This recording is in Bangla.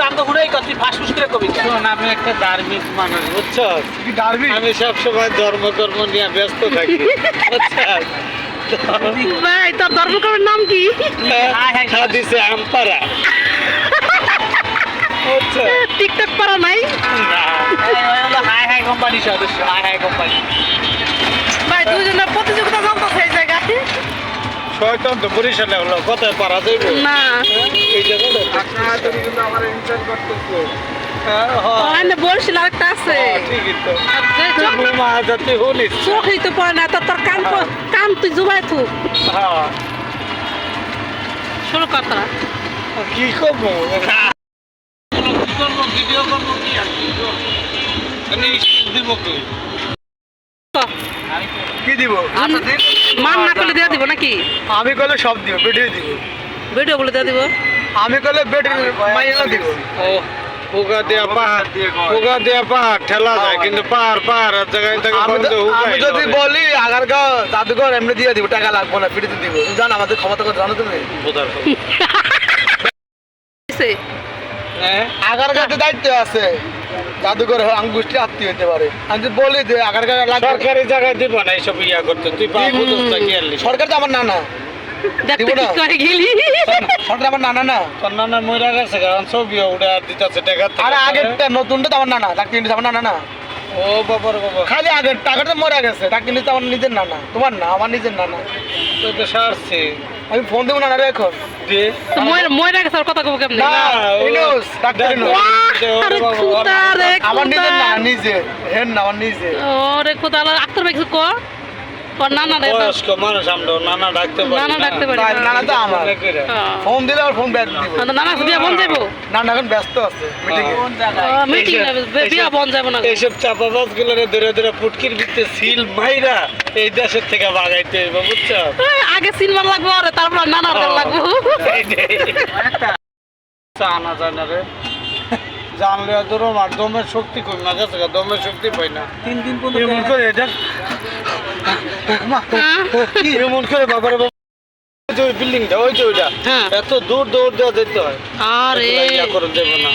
আমি তো হুড়াই করছি ফাঁসফুস করে কবি শোন আমি একটা ধার্মিক মানুষ বুঝছো কি ডারবি আমি সবসময় ধর্ম কর্ম নিয়ে ব্যস্ত থাকি বুঝছো ভাই তোর ধর্মকর্মের নাম কি? হাদিসে আমপারা বুঝছো টিকটক পারা নাই? হাই হাই কোম্পানি সদস্য হাই হাই কোম্পানি ভাই দুজনের প্রতিযোগিতা চলতেছে এই জায়গায়। শয়তান তো বরিশালে হলো কোথায় পারা যাইব না এই জায়গাটা কিন্তু আমার ইনসার করতেছে ওখানে বলছিল আরেকটা আছে। ঠিকই তো যে চোখ মা যাতে হলিস চোখই তো পড়ে না তোর কান কান তুই জুবাই থু হ্যাঁ শুরু কর তোরা। কি করবো ভিডিও করবো কি আর কি আমি দিব কি কি দিব মান না করলে দিয়ে দিব নাকি? আমি কলে সব দিব ভিডিও দিব ভিডিও বলে দিয়ে দিব। আমি কলে বেড মাইনা দিব ও পোকা দেয়া পাহাড় ঠেলা যায় কিন্তু পাহাড় জায়গায় থেকে আমি যদি বলি আগারগাঁও জাদুঘর এমনি দিয়ে দিব টাকা লাগবে না ফিরিতে দিব জান আমাদের ক্ষমতা করে জানো তুমি আগারগাঁওতে দায়িত্ব আছে জাদুঘর আঙ্গুষ্টি আত্মীয় হতে পারে আমি যদি বলি যে আগারগাঁও লাগবে সরকারি জায়গায় দিব না এইসব ইয়া করতে তুই সরকার তো আমার নানা দেখতে দিব না। কি করে গেলি? সরকার আমার নানা না তোর নানা মইরা গেছে কারণ ছবি উঠে আর দিতেছে টাকা আরে আগেরটা নতুনটা তো আমার নানা ডাক্তার ইন্ডিস আমার নানা না ও বাবার বাবা খালি আগের টাকাটা তো মরে গেছে ডাক্তার ইন্ডিস আমার নিজের নানা তোমার না আমার নিজের নানা তুই তো সারছে আমি ফোন দেবো নানা রে এখন দিয়ে তো ময়রা গেছে আর কথা কব কেমনে? না ইনুস ডাক্তার ইনুস আরে খুদা রে আমার নিজের খুদা। নানা নিজে হেন না আমার নিজে ওরে খুদা আল্লাহ আক্তার ভাই কিছু কর কর না না রে বয়স্ক মানুষ আমরা নানা ডাকতে পারি নানা ডাকতে পারি তাই নানা তো আমার হ্যাঁ। ফোন দিলে আর ফোন ব্যাক দিব নানা বিয়া বন যাবো নানা এখন ব্যস্ত আছে মিটিং মিটিং বিয়া বন যাবো না এইসব চাপাবাজ গুলো ধরে ধরে পুটকির ভিতরে সিল মাইরা এই দেশের থেকে ভাগাইতে হইব বুঝছো আগে সিনেমা লাগবো আরে তারপর নানার গান লাগবো আনা যায় না রে জানলে তোর আমার দমের শক্তি কমে গেছে দমের শক্তি পাই না 3 দিন পর্যন্ত এমন করে এটা কি এমন করে বাবার বাবা ওই বিল্ডিংটা ওই যে ওইটা হ্যাঁ। এত দূর দৌড় দেওয়া যেতে হয় আরে ইয়া করে দেবো না